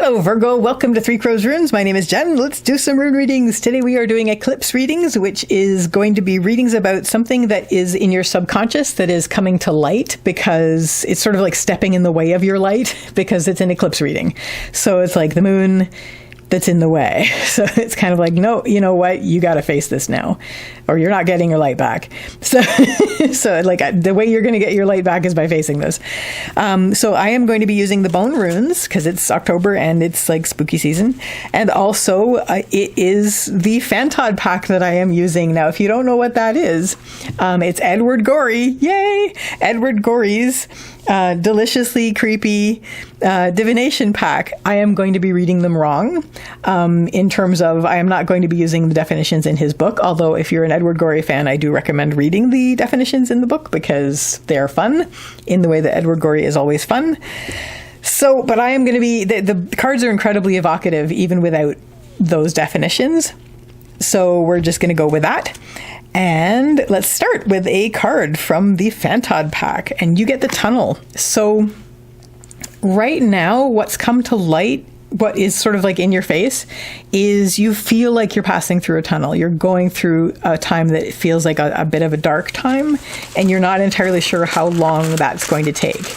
Hello, Virgo. Welcome to Three Crows Runes. My name is Jen. Let's do some rune readings. Today we are doing Eclipse readings, which is going to be readings about something that is in your subconscious that is coming to light because it's sort of like stepping in the way of your light because it's an eclipse reading. So it's like the moon that's in the way. So it's kind of like, no, you know what? You got to face this now or you're not getting your light back. So, like the way you're going to get your light back is by facing this. So I am going to be using the bone runes because it's October and it's like spooky season. And also it is the Fantod Pack that I am using. Now, if you don't know what that is, it's Edward Gorey. Yay! Edward Gorey's deliciously creepy divination pack. I am going to be reading them wrong in terms of I am not going to be using the definitions in his book, although if you're an Edward Gorey fan, I do recommend reading the definitions in the book because they're fun in the way that Edward Gorey is always fun. So, but I am going to be, the cards are incredibly evocative even without those definitions. So we're just going to go with that. And let's start with a card from the Fantod Pack, and you get the tunnel. So right now, what's come to light, what is sort of like in your face, is you feel like you're passing through a tunnel. You're going through a time that feels like a bit of a dark time, and you're not entirely sure how long that's going to take.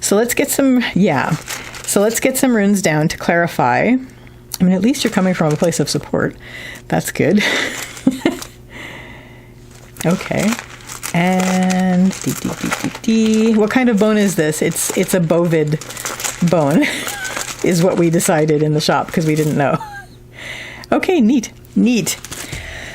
So let's get some, So let's get some runes down to clarify. I mean, at least you're coming from a place of support. That's good. Okay, and what kind of bone is this? It's a bovid bone, is what we decided in the shop because we didn't know. Okay, neat.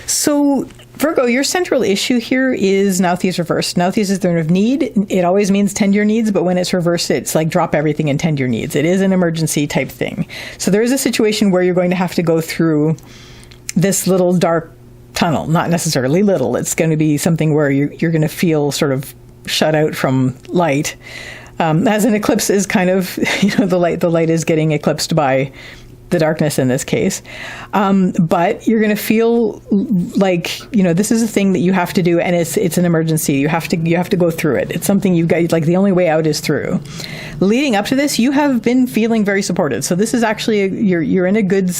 So Virgo, your central issue here is Nauthi's reversed. Nauthi's is the rune of need. It always means tend your needs, but when it's reversed, it's like drop everything and tend your needs. It is an emergency type thing. So there is a situation where you're going to have to go through this little dark tunnel, not necessarily little. It's going to be something where you're going to feel sort of shut out from light. As an eclipse is kind of, the light is getting eclipsed by the darkness in this case. But you're going to feel like, this is a thing that you have to do, and it's an emergency. You have to go through it. It's something you've got, like the only way out is through. Leading up to this, you have been feeling very supported. So this is actually, you're in good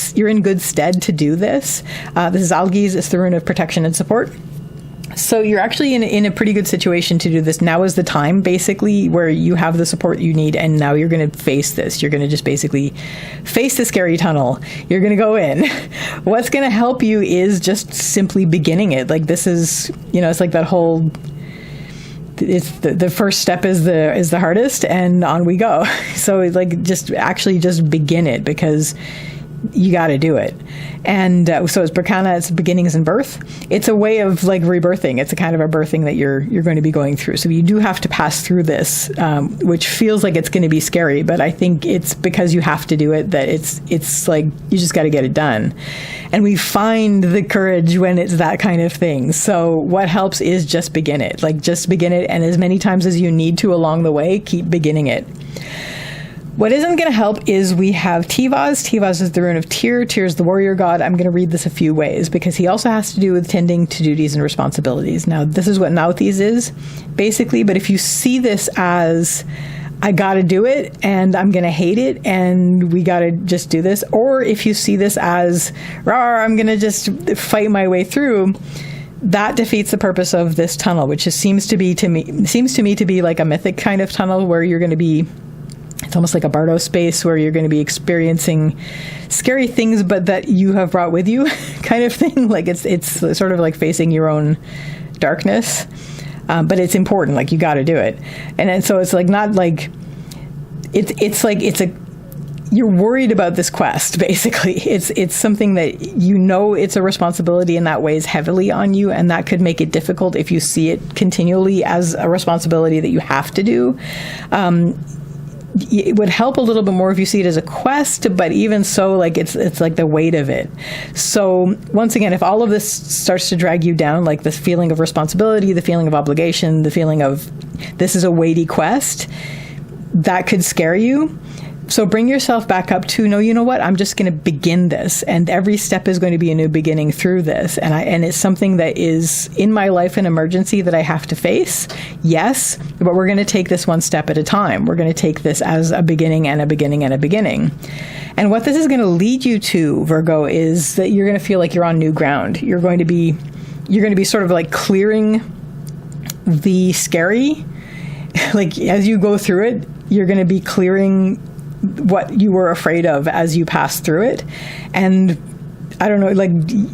stead to do this. This is Algi's, it's the rune of protection and support. So you're actually in a pretty good situation to do this. Now is the time, basically, where you have the support you need, and now you're going to face this. You're going to just basically face the scary tunnel. You're going to go in. What's going to help you is just simply beginning it. Like this is, it's like that whole, it's the first step is the hardest, and on we go. So like just begin it because you got to do it. And so it's Berkana, it's beginnings and birth. It's a way of like rebirthing. It's a kind of a birthing that you're going to be going through. So you do have to pass through this, which feels like it's going to be scary, but I think it's because you have to do it that it's like you just got to get it done. And we find the courage when it's that kind of thing. So what helps is just begin it. Like just begin it, and as many times as you need to along the way, keep beginning it. What isn't going to help is we have Tivaz. Tivaz is the rune of Tyr. Tyr is the warrior god. I'm going to read this a few ways because he also has to do with tending to duties and responsibilities. Now, this is what Nauthi's is, basically, but if you see this as, I got to do it, and I'm going to hate it, and we got to just do this, or if you see this as, rawr, I'm going to just fight my way through, that defeats the purpose of this tunnel, which seems to me to be like a mythic kind of tunnel where you're going to be, it's almost like a Bardo space where you're going to be experiencing scary things, but that you have brought with you kind of thing. Like it's sort of like facing your own darkness. But it's important. Like you got to do it. And so it's like, not like it's like, you're worried about this quest, basically. It's something that it's a responsibility and that weighs heavily on you, and that could make it difficult if you see it continually as a responsibility that you have to do. It would help a little bit more if you see it as a quest, but even so, like it's like the weight of it. So once again, if all of this starts to drag you down, like this feeling of responsibility, the feeling of obligation, the feeling of this is a weighty quest, that could scare you. So bring yourself back up to, no, you know what? I'm just going to begin this. And every step is going to be a new beginning through this. And it's something that is in my life an emergency that I have to face. Yes, but we're going to take this one step at a time. We're going to take this as a beginning and a beginning and a beginning. And what this is going to lead you to, Virgo, is that you're going to feel like you're on new ground. You're going to be sort of like clearing the scary. Like as you go through it, you're going to be clearing what you were afraid of as you pass through it. And I don't know, like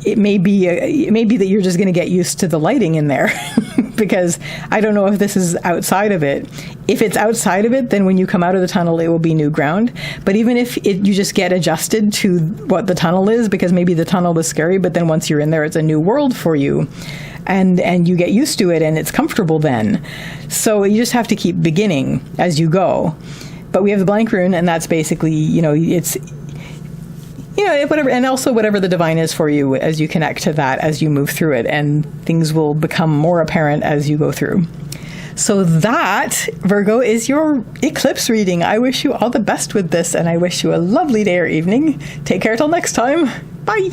it may be that you're just going to get used to the lighting in there because I don't know if this is outside of it. If it's outside of it, then when you come out of the tunnel, it will be new ground. But even if you just get adjusted to what the tunnel is, because maybe the tunnel was scary, but then once you're in there, it's a new world for you. And you get used to it and it's comfortable then. So you just have to keep beginning as you go. But we have the blank rune, and that's basically, it's, whatever, and also whatever the divine is for you as you connect to that as you move through it, and things will become more apparent as you go through. So that, Virgo, is your eclipse reading. I wish you all the best with this, and I wish you a lovely day or evening. Take care till next time. Bye.